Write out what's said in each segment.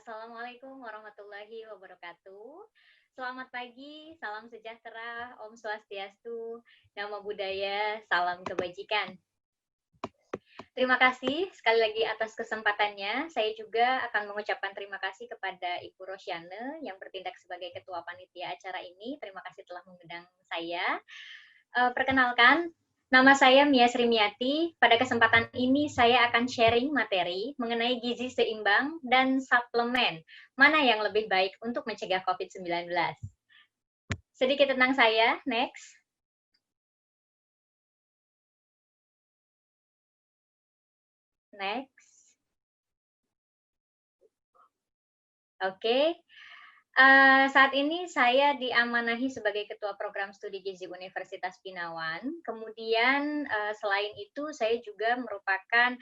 Assalamualaikum warahmatullahi wabarakatuh. Selamat pagi, salam sejahtera, Om Swastiastu, Namo Buddhaya, salam kebajikan. Terima kasih sekali lagi atas kesempatannya. Saya juga akan mengucapkan terima kasih kepada Ibu Rosyane yang bertindak sebagai Ketua Panitia acara ini. Terima kasih telah mengundang saya. Perkenalkan, nama saya Mia Srimiati. Pada kesempatan ini saya akan sharing materi mengenai gizi seimbang dan suplemen. Mana yang lebih baik untuk mencegah COVID-19? Sedikit tentang saya, next. Next. Oke. Saat ini saya diamanahi sebagai Ketua Program Studi Gizi Universitas Binawan. Kemudian selain itu saya juga merupakan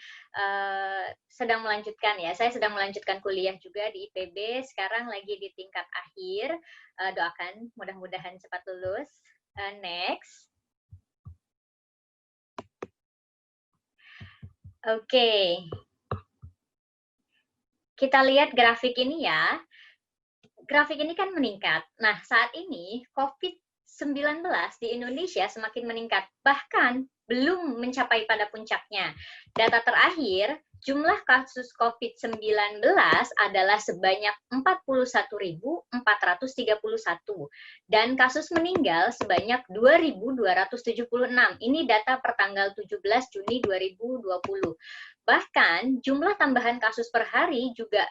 saya sedang melanjutkan kuliah juga di IPB. Sekarang lagi di tingkat akhir. Doakan mudah-mudahan cepat lulus. Next. Oke. Kita lihat grafik ini ya. Grafik ini kan meningkat. Nah, saat ini COVID-19 di Indonesia semakin meningkat, bahkan belum mencapai pada puncaknya. Data terakhir, jumlah kasus COVID-19 adalah sebanyak 41.431 dan kasus meninggal sebanyak 2.276. Ini data per tanggal 17 Juni 2020. Bahkan jumlah tambahan kasus per hari juga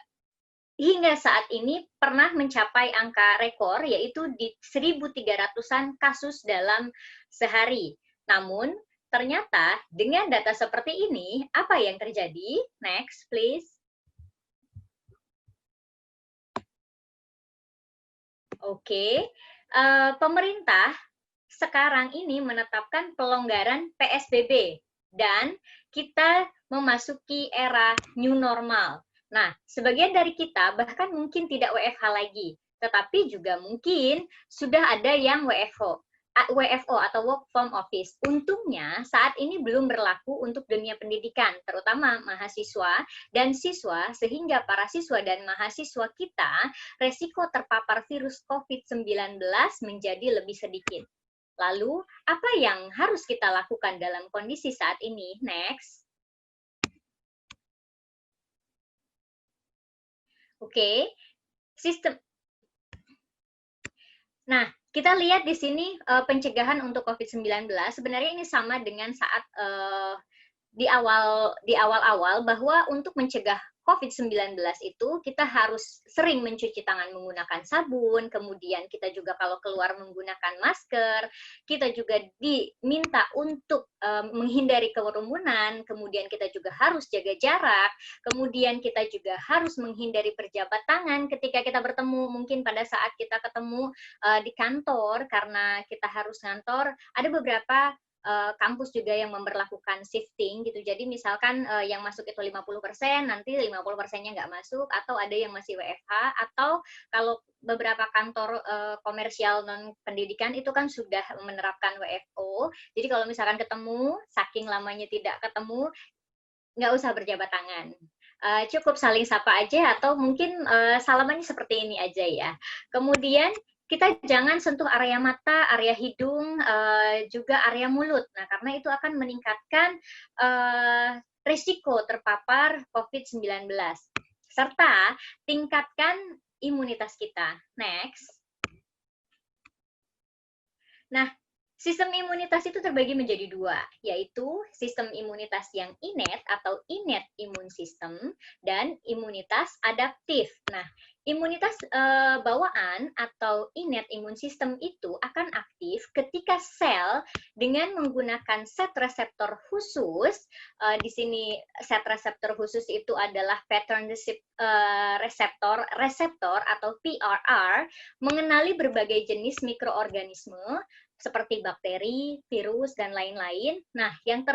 hingga saat ini pernah mencapai angka rekor, yaitu di 1.300-an kasus dalam sehari. Namun, ternyata dengan data seperti ini, apa yang terjadi? Next, please. Oke, pemerintah sekarang ini menetapkan pelonggaran PSBB dan kita memasuki era new normal. Nah, sebagian dari kita bahkan mungkin tidak WFH lagi, tetapi juga mungkin sudah ada yang WFO atau work from office. Untungnya saat ini belum berlaku untuk dunia pendidikan, terutama mahasiswa dan siswa, sehingga para siswa dan mahasiswa kita resiko terpapar virus COVID-19 menjadi lebih sedikit. Lalu, apa yang harus kita lakukan dalam kondisi saat ini? Next. Oke, sistem. Nah, kita lihat di sini pencegahan untuk COVID-19. Sebenarnya ini sama dengan saat di awal-awal bahwa untuk mencegah COVID-19 itu kita harus sering mencuci tangan menggunakan sabun, kemudian kita juga kalau keluar menggunakan masker, kita juga diminta untuk menghindari kerumunan, kemudian kita juga harus jaga jarak, kemudian kita juga harus menghindari berjabat tangan ketika kita bertemu, mungkin pada saat kita ketemu di kantor, karena kita harus ngantor, ada beberapa kampus juga yang memberlakukan shifting gitu. Jadi misalkan yang masuk itu 50%, nanti 50%-nya nggak masuk, atau ada yang masih WFH, atau kalau beberapa kantor komersial non pendidikan itu kan sudah menerapkan WFO. Jadi kalau misalkan ketemu, saking lamanya tidak ketemu, nggak usah berjabat tangan. Cukup saling sapa aja, atau mungkin salamannya seperti ini aja ya. Kemudian kita jangan sentuh area mata, area hidung, juga area mulut. Nah, karena itu akan meningkatkan risiko terpapar COVID-19. Serta tingkatkan imunitas kita. Next. Nah, sistem imunitas itu terbagi menjadi dua, yaitu sistem imunitas yang innate atau innate immune system dan imunitas adaptif. Nah, imunitas bawaan atau innate immune system itu akan aktif ketika sel dengan menggunakan set reseptor khusus. Di sini set reseptor khusus itu adalah pattern reseptor atau PRR, mengenali berbagai jenis mikroorganisme seperti bakteri, virus, dan lain-lain. Nah, yang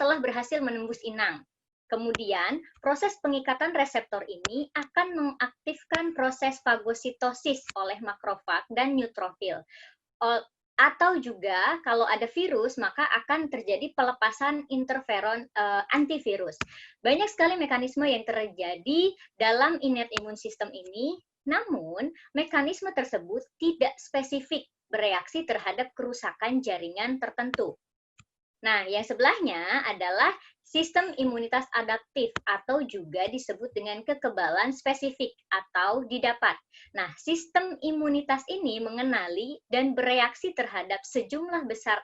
telah berhasil menembus inang. Kemudian, proses pengikatan reseptor ini akan mengaktifkan proses fagositosis oleh makrofag dan neutrofil. Atau juga kalau ada virus, maka akan terjadi pelepasan interferon antivirus. Banyak sekali mekanisme yang terjadi dalam innate immune system ini, namun mekanisme tersebut tidak spesifik bereaksi terhadap kerusakan jaringan tertentu. Nah, yang sebelahnya adalah sistem imunitas adaptif atau juga disebut dengan kekebalan spesifik atau didapat. Nah, sistem imunitas ini mengenali dan bereaksi terhadap sejumlah besar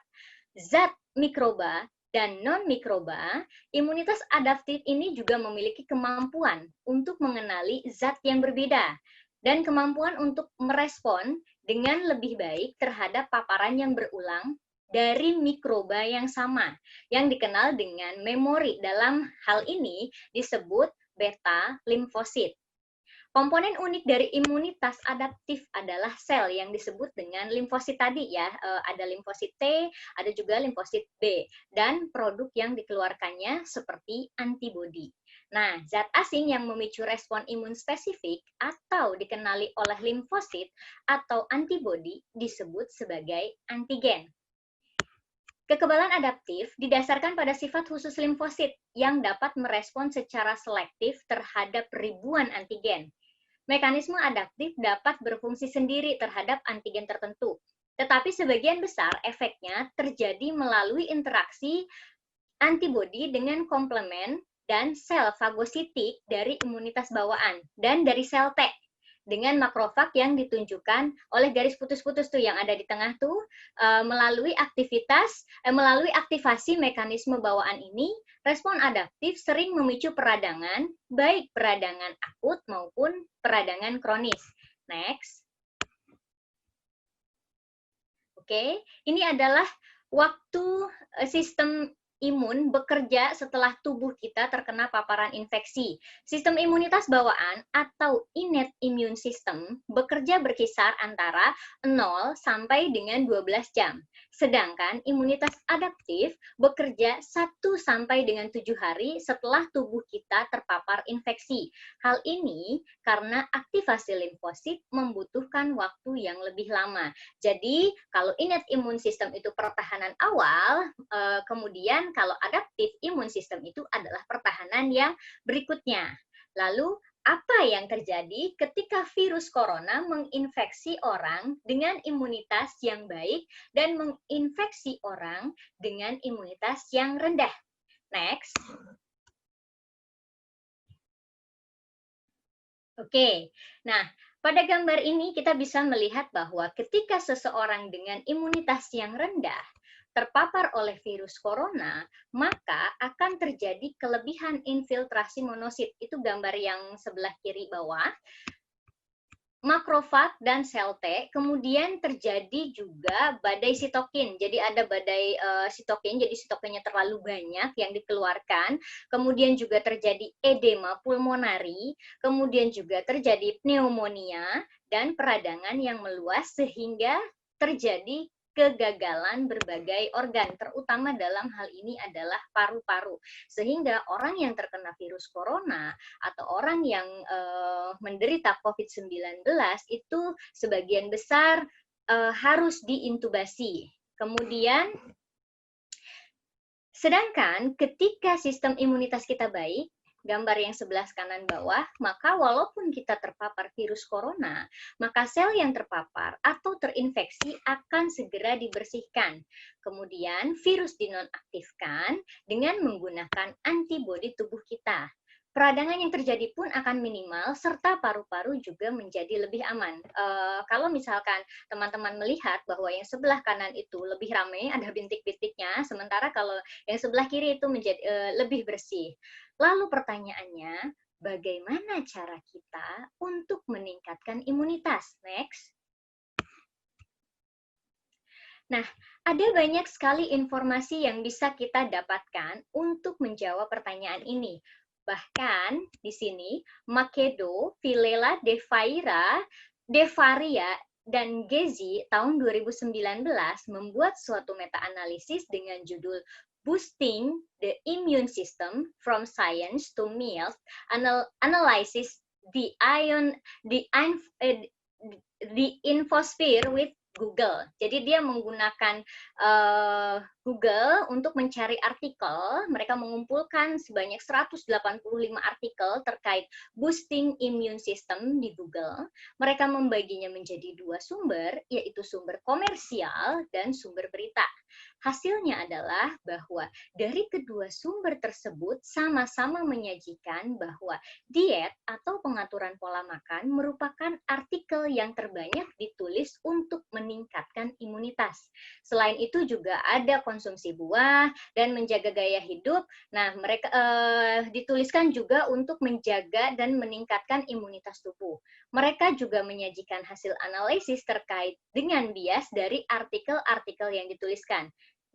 zat mikroba dan non-mikroba. Imunitas adaptif ini juga memiliki kemampuan untuk mengenali zat yang berbeda dan kemampuan untuk merespon dengan lebih baik terhadap paparan yang berulang dari mikroba yang sama, yang dikenal dengan memori. Dalam hal ini disebut beta limfosit. Komponen unik dari imunitas adaptif adalah sel yang disebut dengan limfosit tadi ya. Ada limfosit T, ada juga limfosit B, dan produk yang dikeluarkannya seperti antibodi. Nah, zat asing yang memicu respon imun spesifik atau dikenali oleh limfosit atau antibodi disebut sebagai antigen. Kekebalan adaptif didasarkan pada sifat khusus limfosit yang dapat merespon secara selektif terhadap ribuan antigen. Mekanisme adaptif dapat berfungsi sendiri terhadap antigen tertentu, tetapi sebagian besar efeknya terjadi melalui interaksi antibodi dengan komplemen dan sel fagositik dari imunitas bawaan dan dari sel T dengan makrofag yang ditunjukkan oleh garis putus-putus tuh yang ada di tengah tuh, melalui aktivasi mekanisme bawaan ini, respon adaptif sering memicu peradangan, baik peradangan akut maupun peradangan kronis. Next. Oke, ini adalah waktu sistem imun bekerja setelah tubuh kita terkena paparan infeksi. Sistem imunitas bawaan atau innate immune system bekerja berkisar antara 0 sampai dengan 12 jam. Sedangkan imunitas adaptif bekerja 1 sampai dengan 7 hari setelah tubuh kita terpapar infeksi. Hal ini karena aktivasi limfosit membutuhkan waktu yang lebih lama. Jadi, kalau innate immune system itu pertahanan awal, kemudian kalau adaptif imun sistem itu adalah pertahanan yang berikutnya. Lalu, apa yang terjadi ketika virus corona menginfeksi orang dengan imunitas yang baik dan menginfeksi orang dengan imunitas yang rendah? Next. Oke, nah pada gambar ini kita bisa melihat bahwa ketika seseorang dengan imunitas yang rendah terpapar oleh virus corona, maka akan terjadi kelebihan infiltrasi monosit. Itu gambar yang sebelah kiri bawah. Makrofag dan sel T, kemudian terjadi juga badai sitokin. Jadi ada badai sitokin, jadi sitokinnya terlalu banyak yang dikeluarkan. Kemudian juga terjadi edema pulmonari, kemudian juga terjadi pneumonia dan peradangan yang meluas sehingga terjadi kegagalan berbagai organ, terutama dalam hal ini adalah paru-paru. Sehingga orang yang terkena virus corona atau orang yang menderita COVID-19 itu sebagian besar harus diintubasi. Kemudian, sedangkan ketika sistem imunitas kita baik, gambar yang sebelah kanan bawah, maka walaupun kita terpapar virus corona, maka sel yang terpapar atau terinfeksi akan segera dibersihkan. Kemudian virus dinonaktifkan dengan menggunakan antibodi tubuh kita. Peradangan yang terjadi pun akan minimal, serta paru-paru juga menjadi lebih aman. Kalau misalkan teman-teman melihat bahwa yang sebelah kanan itu lebih ramai, ada bintik-bintiknya, sementara kalau yang sebelah kiri itu menjadi lebih bersih. Lalu pertanyaannya, bagaimana cara kita untuk meningkatkan imunitas? Next. Nah, ada banyak sekali informasi yang bisa kita dapatkan untuk menjawab pertanyaan ini. Bahkan di sini, Makedo, Vilela, Devaria, dan Gezi tahun 2019 membuat suatu meta-analisis dengan judul Boosting the Immune System from Science to Meals, Analysis the Infosphere with Google. Jadi dia menggunakan Google untuk mencari artikel. Mereka mengumpulkan sebanyak 185 artikel terkait boosting immune system di Google. Mereka membaginya menjadi dua sumber, yaitu sumber komersial dan sumber berita. Hasilnya adalah bahwa dari kedua sumber tersebut sama-sama menyajikan bahwa diet atau pengaturan pola makan merupakan artikel yang terbanyak ditulis untuk meningkatkan imunitas. Selain itu juga ada konsumsi buah dan menjaga gaya hidup. Nah, mereka dituliskan juga untuk menjaga dan meningkatkan imunitas tubuh. Mereka juga menyajikan hasil analisis terkait dengan bias dari artikel-artikel yang dituliskan.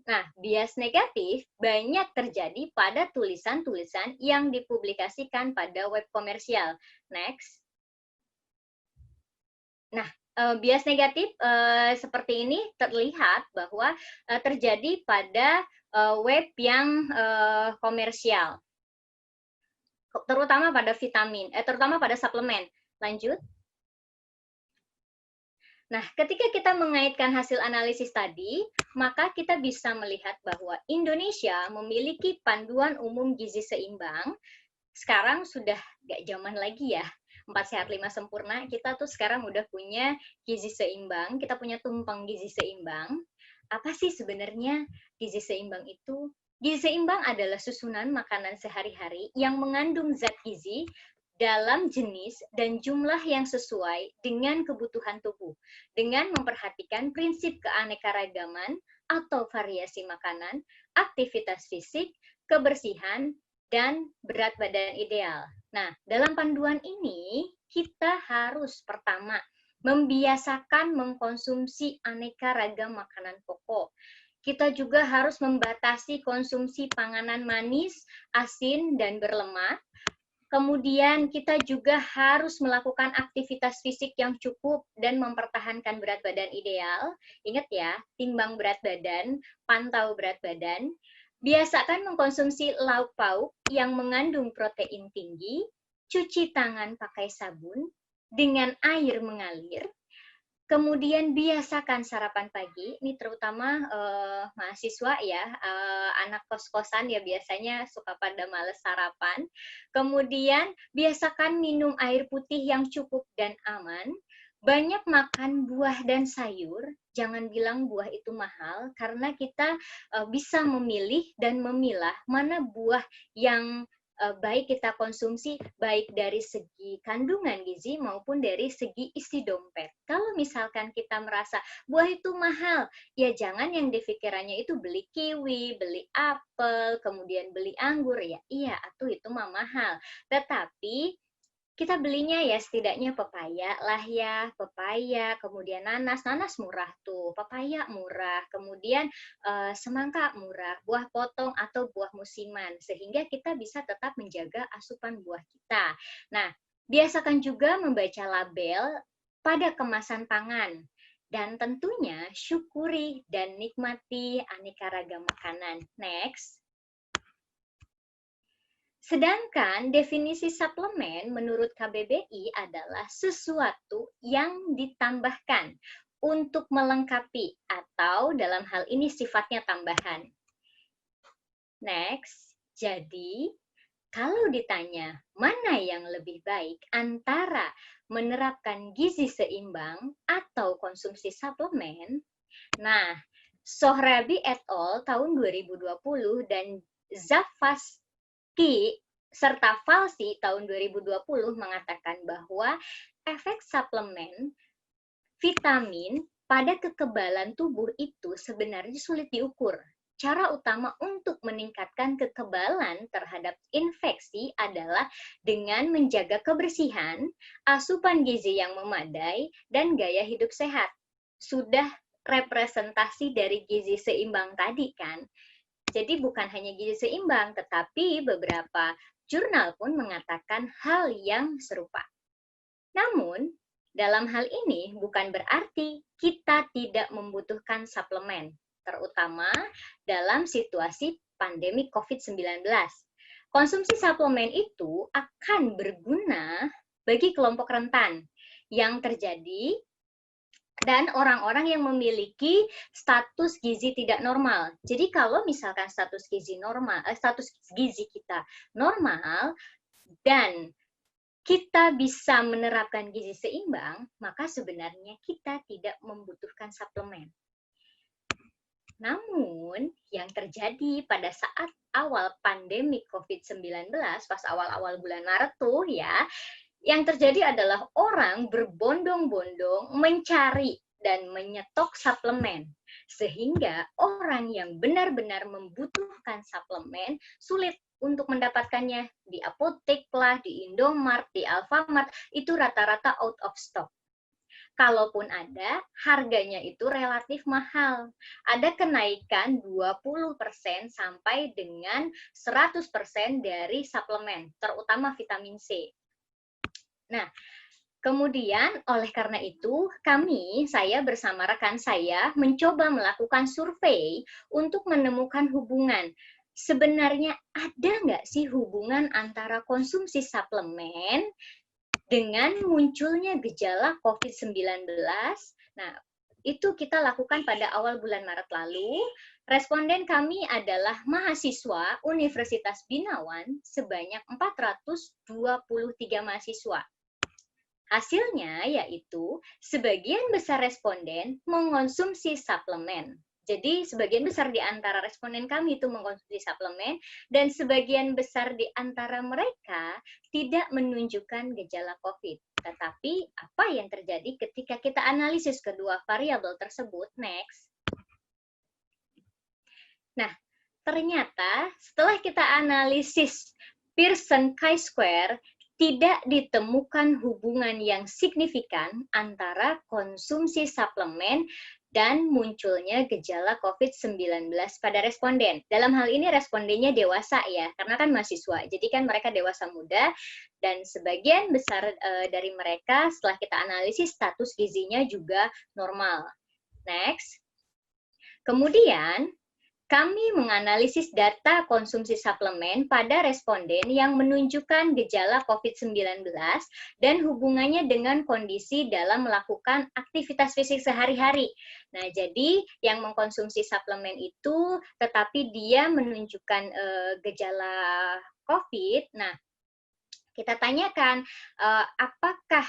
Nah, bias negatif banyak terjadi pada tulisan-tulisan yang dipublikasikan pada web komersial. Next. Nah, bias negatif seperti ini terlihat bahwa terjadi pada web yang komersial, terutama pada vitamin, terutama pada suplemen. Lanjut. Nah, ketika kita mengaitkan hasil analisis tadi, maka kita bisa melihat bahwa Indonesia memiliki panduan umum gizi seimbang. Sekarang sudah gak zaman lagi ya, 4 sehat 5 sempurna, kita tuh sekarang udah punya gizi seimbang, kita punya tumpeng gizi seimbang. Apa sih sebenarnya gizi seimbang itu? Gizi seimbang adalah susunan makanan sehari-hari yang mengandung zat gizi dalam jenis dan jumlah yang sesuai dengan kebutuhan tubuh, dengan memperhatikan prinsip keanekaragaman atau variasi makanan, aktivitas fisik, kebersihan, dan berat badan ideal. Nah, dalam panduan ini, kita harus pertama membiasakan mengkonsumsi aneka ragam makanan pokok. Kita juga harus membatasi konsumsi panganan manis, asin, dan berlemak. Kemudian kita juga harus melakukan aktivitas fisik yang cukup dan mempertahankan berat badan ideal. Ingat ya, timbang berat badan, pantau berat badan. Biasakan mengkonsumsi lauk pauk yang mengandung protein tinggi, cuci tangan pakai sabun dengan air mengalir. Kemudian biasakan sarapan pagi, ini terutama mahasiswa ya, anak kos-kosan ya biasanya suka pada males sarapan. Kemudian biasakan minum air putih yang cukup dan aman. Banyak makan buah dan sayur, jangan bilang buah itu mahal, karena kita bisa memilih dan memilah mana buah yang baik kita konsumsi, baik dari segi kandungan gizi maupun dari segi isi dompet. Kalau misalkan kita merasa buah itu mahal, ya jangan yang dipikirannya itu beli kiwi, beli apel, kemudian beli anggur, ya iya, itu mah mahal. Tetapi kita belinya ya setidaknya pepaya lah ya, pepaya, kemudian nanas murah tuh, pepaya murah, kemudian semangka murah, buah potong atau buah musiman, sehingga kita bisa tetap menjaga asupan buah kita. Nah, biasakan juga membaca label pada kemasan pangan, dan tentunya syukuri dan nikmati aneka ragam makanan. Next. Sedangkan definisi suplemen menurut KBBI adalah sesuatu yang ditambahkan untuk melengkapi atau dalam hal ini sifatnya tambahan. Next, jadi kalau ditanya mana yang lebih baik antara menerapkan gizi seimbang atau konsumsi suplemen, nah, Sohrabi et al. Tahun 2020 dan Zafasky serta Falsi tahun 2020 mengatakan bahwa efek suplemen vitamin pada kekebalan tubuh itu sebenarnya sulit diukur. Cara utama untuk meningkatkan kekebalan terhadap infeksi adalah dengan menjaga kebersihan, asupan gizi yang memadai, dan gaya hidup sehat. Sudah representasi dari gizi seimbang tadi kan? Jadi bukan hanya gizi seimbang, tetapi beberapa jurnal pun mengatakan hal yang serupa. Namun, dalam hal ini bukan berarti kita tidak membutuhkan suplemen, terutama dalam situasi pandemi COVID-19. Konsumsi suplemen itu akan berguna bagi kelompok rentan yang terjadi dan orang-orang yang memiliki status gizi tidak normal. Jadi kalau misalkan status gizi kita normal dan kita bisa menerapkan gizi seimbang, maka sebenarnya kita tidak membutuhkan suplemen. Namun, yang terjadi pada saat awal pandemi COVID-19, pas awal-awal bulan Maret tuh ya, yang terjadi adalah orang berbondong-bondong mencari dan menyetok suplemen. Sehingga orang yang benar-benar membutuhkan suplemen sulit untuk mendapatkannya di apotek lah, di Indomart, di Alfamart, itu rata-rata out of stock. Kalaupun ada, harganya itu relatif mahal. Ada kenaikan 20% sampai dengan 100% dari suplemen, terutama vitamin C. Nah, kemudian oleh karena itu, saya bersama rekan saya mencoba melakukan survei untuk menemukan hubungan. Sebenarnya ada nggak sih hubungan antara konsumsi suplemen dengan munculnya gejala COVID-19? Nah, itu kita lakukan pada awal bulan Maret lalu. Responden kami adalah mahasiswa Universitas Binawan sebanyak 423 mahasiswa. Hasilnya yaitu sebagian besar responden mengonsumsi suplemen. Jadi sebagian besar di antara responden kami itu mengkonsumsi suplemen dan sebagian besar di antara mereka tidak menunjukkan gejala COVID. Tetapi apa yang terjadi ketika kita analisis kedua variabel tersebut? Next. Nah, ternyata setelah kita analisis Pearson chi-square, tidak ditemukan hubungan yang signifikan antara konsumsi suplemen dan munculnya gejala COVID-19 pada responden. Dalam hal ini respondennya dewasa ya, karena kan mahasiswa. Jadi kan mereka dewasa muda dan sebagian besar dari mereka setelah kita analisis status gizinya juga normal. Next. Kemudian kami menganalisis data konsumsi suplemen pada responden yang menunjukkan gejala COVID-19 dan hubungannya dengan kondisi dalam melakukan aktivitas fisik sehari-hari. Nah, jadi yang mengkonsumsi suplemen itu tetapi dia menunjukkan gejala COVID. Nah, kita tanyakan apakah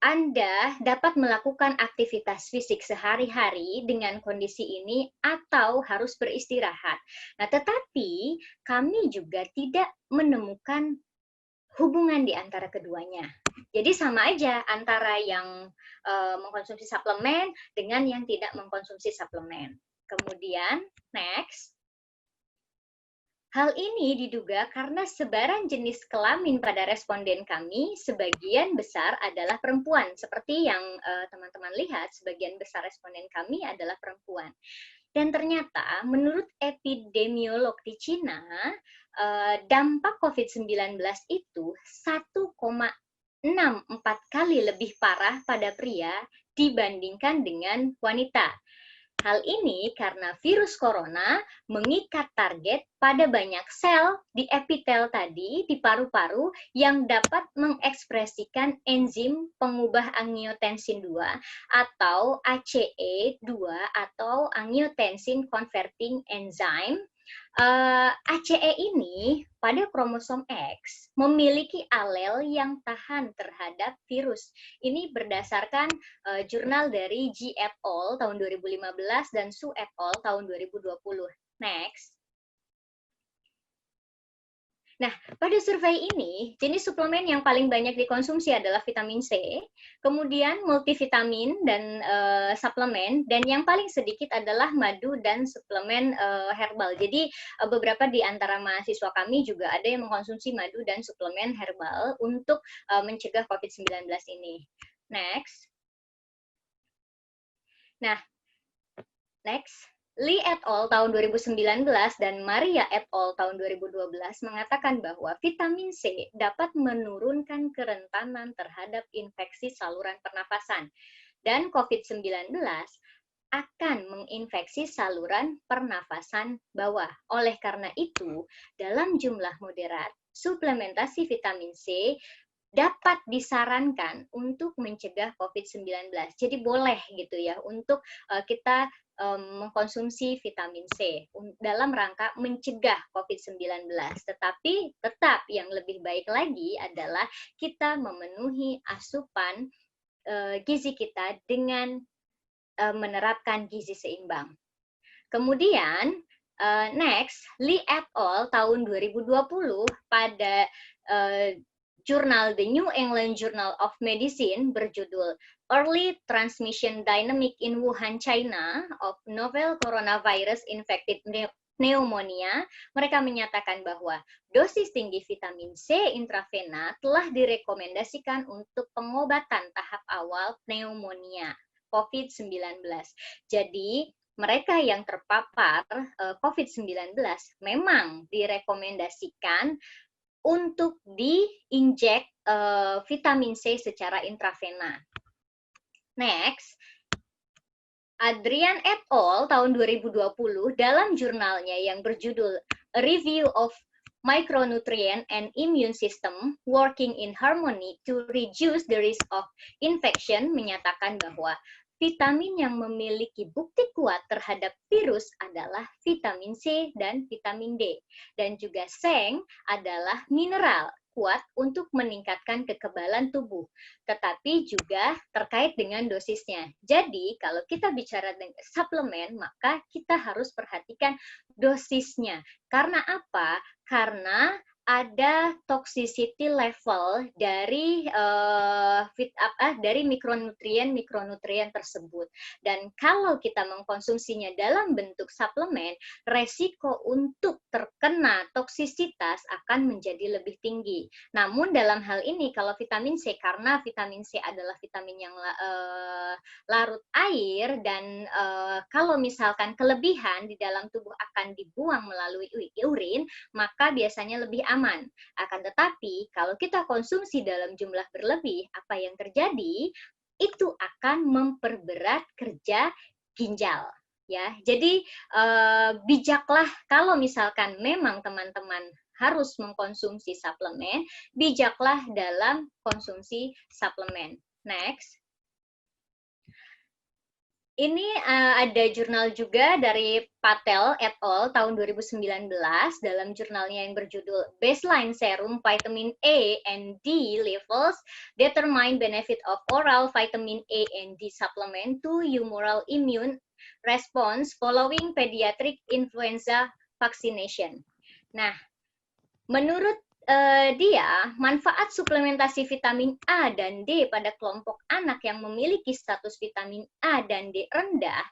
Anda dapat melakukan aktivitas fisik sehari-hari dengan kondisi ini atau harus beristirahat. Nah, tetapi kami juga tidak menemukan hubungan di antara keduanya. Jadi sama aja antara yang mengkonsumsi suplemen dengan yang tidak mengkonsumsi suplemen. Kemudian, next. Hal ini diduga karena sebaran jenis kelamin pada responden kami sebagian besar adalah perempuan. Seperti yang teman-teman lihat, sebagian besar responden kami adalah perempuan. Dan ternyata menurut epidemiolog di Cina, dampak COVID-19 itu 1,64 kali lebih parah pada pria dibandingkan dengan wanita. Hal ini karena virus corona mengikat target pada banyak sel di epitel tadi, di paru-paru, yang dapat mengekspresikan enzim pengubah angiotensin 2 atau ACE2 atau angiotensin converting enzyme. ACE ini pada kromosom X memiliki alel yang tahan terhadap virus. Ini berdasarkan jurnal dari G et al. Tahun 2015 dan Su et al. Tahun 2020. Next. Nah, pada survei ini, jenis suplemen yang paling banyak dikonsumsi adalah vitamin C, kemudian multivitamin dan suplemen, dan yang paling sedikit adalah madu dan suplemen herbal. Jadi, beberapa di antara mahasiswa kami juga ada yang mengkonsumsi madu dan suplemen herbal untuk mencegah COVID-19 ini. Next. Nah, next. Lee et al. Tahun 2019 dan Maria et al. Tahun 2012 mengatakan bahwa vitamin C dapat menurunkan kerentanan terhadap infeksi saluran pernafasan. Dan COVID-19 akan menginfeksi saluran pernafasan bawah. Oleh karena itu, dalam jumlah moderat, suplementasi vitamin C dapat disarankan untuk mencegah COVID-19. Jadi boleh gitu ya untuk kita mengkonsumsi vitamin C dalam rangka mencegah COVID-19. Tetapi tetap yang lebih baik lagi adalah kita memenuhi asupan gizi kita dengan menerapkan gizi seimbang. Kemudian next, Lee et al. Tahun 2020 pada jurnal The New England Journal of Medicine berjudul Early Transmission Dynamic in Wuhan, China of Novel Coronavirus Infected Pneumonia, mereka menyatakan bahwa dosis tinggi vitamin C intravena telah direkomendasikan untuk pengobatan tahap awal pneumonia COVID-19. Jadi, mereka yang terpapar COVID-19 memang direkomendasikan untuk diinjek vitamin C secara intravena. Next, Adrian et al. Tahun 2020 dalam jurnalnya yang berjudul A Review of Micronutrient and Immune System Working in Harmony to Reduce the Risk of Infection menyatakan bahwa vitamin yang memiliki bukti kuat terhadap virus adalah vitamin C dan vitamin D. Dan juga seng adalah mineral kuat untuk meningkatkan kekebalan tubuh. Tetapi juga terkait dengan dosisnya. Jadi, kalau kita bicara dengan suplemen, maka kita harus perhatikan dosisnya. Karena apa? Karena ada toxicity level dari mikronutrien tersebut. Dan kalau kita mengkonsumsinya dalam bentuk suplemen, resiko untuk terkena toksisitas akan menjadi lebih tinggi. Namun dalam hal ini kalau vitamin C, karena vitamin C adalah vitamin yang larut air dan kalau misalkan kelebihan di dalam tubuh akan dibuang melalui urin, maka biasanya lebih aman. Akan tetapi, kalau kita konsumsi dalam jumlah berlebih, apa yang terjadi? Itu akan memperberat kerja ginjal. Ya, jadi bijaklah kalau misalkan memang teman-teman harus mengkonsumsi suplemen, bijaklah dalam konsumsi suplemen. Next. Ini ada jurnal juga dari Patel et al. Tahun 2019 dalam jurnalnya yang berjudul Baseline Serum Vitamin A and D Levels Determine Benefit of Oral Vitamin A and D Supplement to Humoral Immune Response Following Pediatric Influenza Vaccination. Nah, menurut dia, manfaat suplementasi vitamin A dan D pada kelompok anak yang memiliki status vitamin A dan D rendah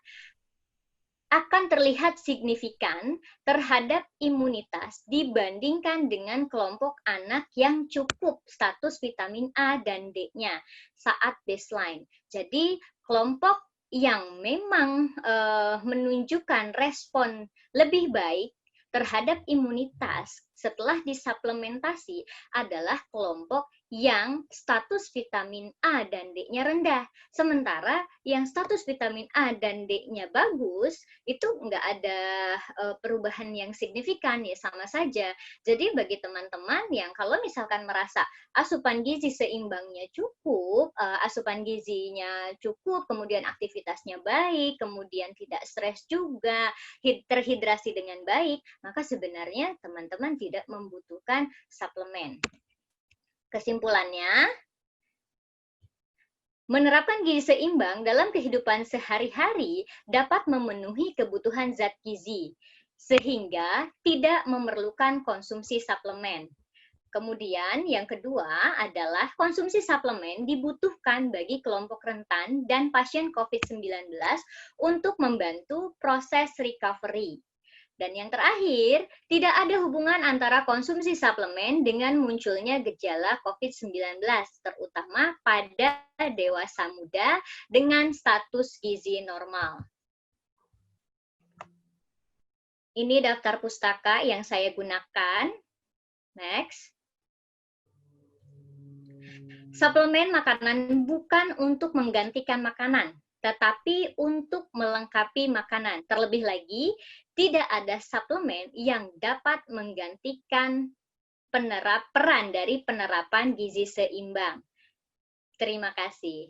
akan terlihat signifikan terhadap imunitas dibandingkan dengan kelompok anak yang cukup status vitamin A dan D-nya saat baseline. Jadi, kelompok yang memang menunjukkan respon lebih baik terhadap imunitas setelah disuplementasi adalah kelompok yang status vitamin A dan D-nya rendah. Sementara yang status vitamin A dan D-nya bagus, itu nggak ada perubahan yang signifikan, ya sama saja. Jadi bagi teman-teman yang kalau misalkan merasa asupan gizi seimbangnya cukup, asupan gizinya cukup, kemudian aktivitasnya baik, kemudian tidak stres juga, terhidrasi dengan baik, maka sebenarnya teman-teman tidak membutuhkan suplemen. Kesimpulannya, menerapkan gizi seimbang dalam kehidupan sehari-hari dapat memenuhi kebutuhan zat gizi, sehingga tidak memerlukan konsumsi suplemen. Kemudian yang kedua adalah konsumsi suplemen dibutuhkan bagi kelompok rentan dan pasien COVID-19 untuk membantu proses recovery. Dan yang terakhir, tidak ada hubungan antara konsumsi suplemen dengan munculnya gejala COVID-19, terutama pada dewasa muda dengan status gizi normal. Ini daftar pustaka yang saya gunakan. Next. Suplemen makanan bukan untuk menggantikan makanan, tetapi untuk melengkapi makanan. Terlebih lagi, tidak ada suplemen yang dapat menggantikan peran dari penerapan gizi seimbang. Terima kasih.